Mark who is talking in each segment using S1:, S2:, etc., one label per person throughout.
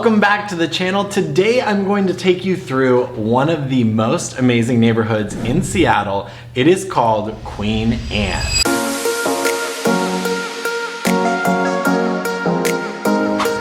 S1: Welcome back to the channel. Today I'm going to take you through one of the most amazing neighborhoods in Seattle. It is called Queen Anne.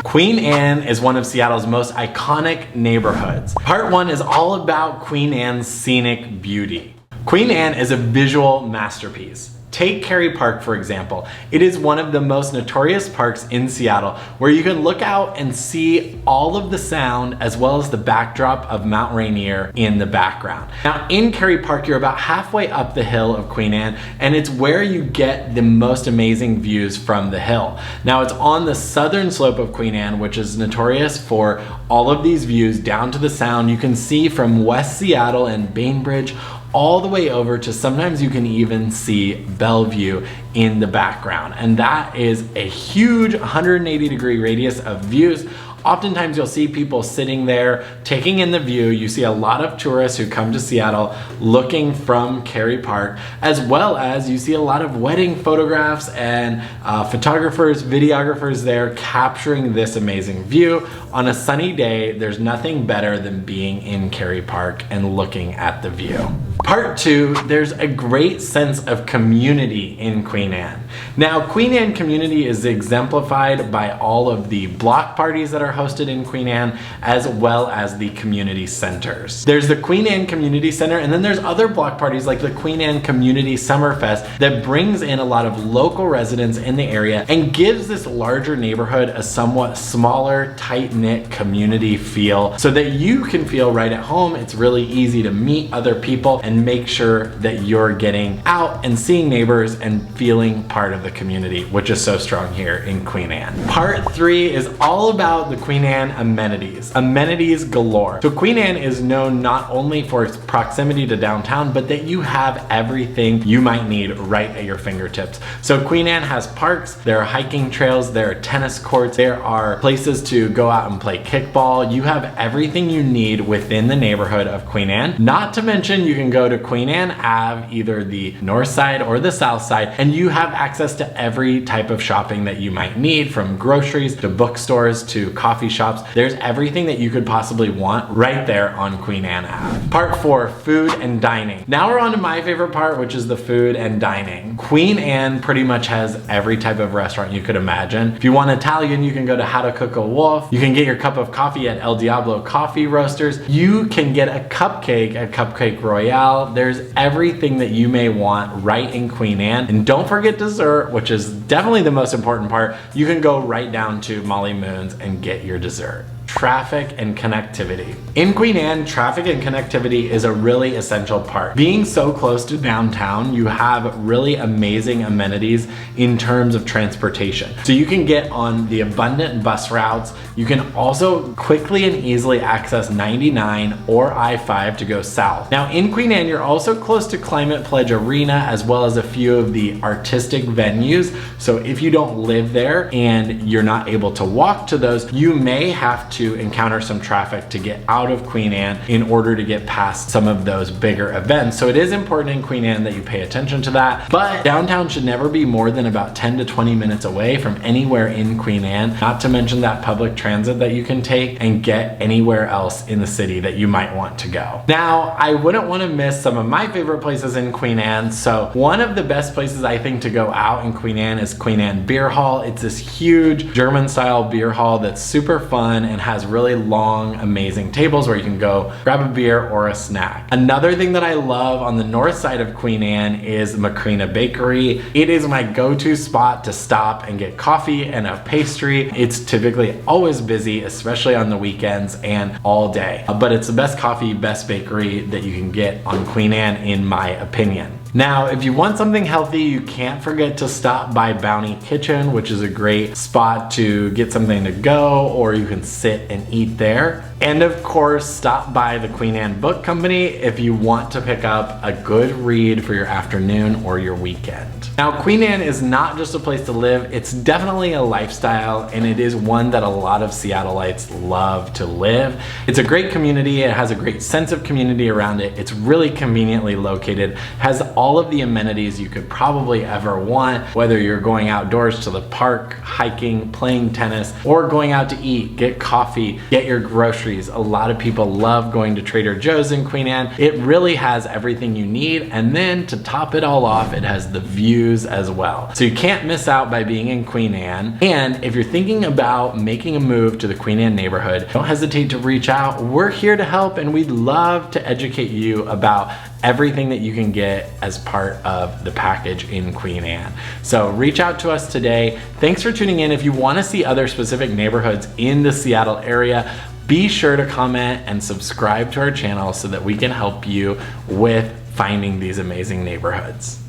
S1: Queen Anne is one of Seattle's most iconic neighborhoods. Part 1 is all about Queen Anne's scenic beauty. Queen Anne is a visual masterpiece. Take Cary Park, for example. It is one of the most notorious parks in Seattle where you can look out and see all of the sound as well as the backdrop of Mount Rainier in the background. Now in Cary Park, you're about halfway up the hill of Queen Anne, and it's where you get the most amazing views from the hill. Now it's on the southern slope of Queen Anne, which is notorious for all of these views down to the sound. You can see from West Seattle and Bainbridge all the way over to sometimes you can even see Bellevue in the background. And that is a huge 180-degree radius of views. Oftentimes you'll see people sitting there taking in the view. You see a lot of tourists who come to Seattle looking from Cary Park, as well as you see a lot of wedding photographs and photographers, videographers there capturing this amazing view. On a sunny day, there's nothing better than being in Cary Park and looking at the view. Part 2, there's a great sense of community in Queen Anne. Now, Queen Anne community is exemplified by all of the block parties that are hosted in Queen Anne, as well as the community centers. There's the Queen Anne Community Center, and then there's other block parties like the Queen Anne Community Summerfest that brings in a lot of local residents in the area and gives this larger neighborhood a somewhat smaller, tight-knit community feel so that you can feel right at home. It's really easy to meet other people and make sure that you're getting out and seeing neighbors and feeling part of the community, which is so strong here in Queen Anne. Part 3 is all about the Queen Anne amenities. Amenities galore. So Queen Anne is known not only for its proximity to downtown, but that you have everything you might need right at your fingertips. So Queen Anne has parks, there are hiking trails, there are tennis courts, there are places to go out and play kickball. You have everything you need within the neighborhood of Queen Anne. Not to mention you can go to Queen Anne Ave, either the north side or the south side, and you have access to every type of shopping that you might need, from groceries to bookstores to coffee shops. There's everything that you could possibly want right there on Queen Anne Ave. Part 4, food and dining. Now we're on to my favorite part, which is the food and dining. Queen Anne pretty much has every type of restaurant you could imagine. If you want Italian, you can go to How to Cook a Wolf. You can get your cup of coffee at El Diablo Coffee Roasters. You can get a cupcake at Cupcake Royale. There's everything that you may want right in Queen Anne. And don't forget dessert, which is definitely the most important part. You can go right down to Molly Moon's and get your dessert. Traffic and connectivity. In Queen Anne, traffic and connectivity is a really essential part. Being so close to downtown, you have really amazing amenities in terms of transportation. So you can get on the abundant bus routes. You can also quickly and easily access 99 or I-5 to go south. Now in Queen Anne, you're also close to Climate Pledge Arena, as well as a few of the artistic venues. So if you don't live there and you're not able to walk to those, you may have to encounter some traffic to get out of Queen Anne in order to get past some of those bigger events. So it is important in Queen Anne that you pay attention to that. But downtown should never be more than about 10 to 20 minutes away from anywhere in Queen Anne, not to mention that public transit that you can take and get anywhere else in the city that you might want to go. Now, I wouldn't want to miss some of my favorite places in Queen Anne. So one of the best places I think to go out in Queen Anne is Queen Anne Beer Hall. It's this huge German style beer hall that's super fun and has really long, amazing tables where you can go grab a beer or a snack. Another thing that I love on the north side of Queen Anne is Macrina Bakery. It is my go-to spot to stop and get coffee and a pastry. It's typically always busy, especially on the weekends and all day. But it's the best coffee, best bakery that you can get on Queen Anne, in my opinion. Now, if you want something healthy, you can't forget to stop by Bounty Kitchen, which is a great spot to get something to go, or you can sit and eat there. And of course, stop by the Queen Anne Book Company if you want to pick up a good read for your afternoon or your weekend. Now, Queen Anne is not just a place to live, it's definitely a lifestyle, and it is one that a lot of Seattleites love to live. It's a great community, it has a great sense of community around it, it's really conveniently located, has all of the amenities you could probably ever want, whether you're going outdoors to the park, hiking, playing tennis, or going out to eat, get coffee, get your groceries. A lot of people love going to Trader Joe's in Queen Anne. It really has everything you need, and then to top it all off, it has the views as well. So you can't miss out by being in Queen Anne. And if you're thinking about making a move to the Queen Anne neighborhood, don't hesitate to reach out. We're here to help, and we'd love to educate you about everything that you can get as part of the package in Queen Anne. So reach out to us today. Thanks for tuning in. If you want to see other specific neighborhoods in the Seattle area, be sure to comment and subscribe to our channel so that we can help you with finding these amazing neighborhoods.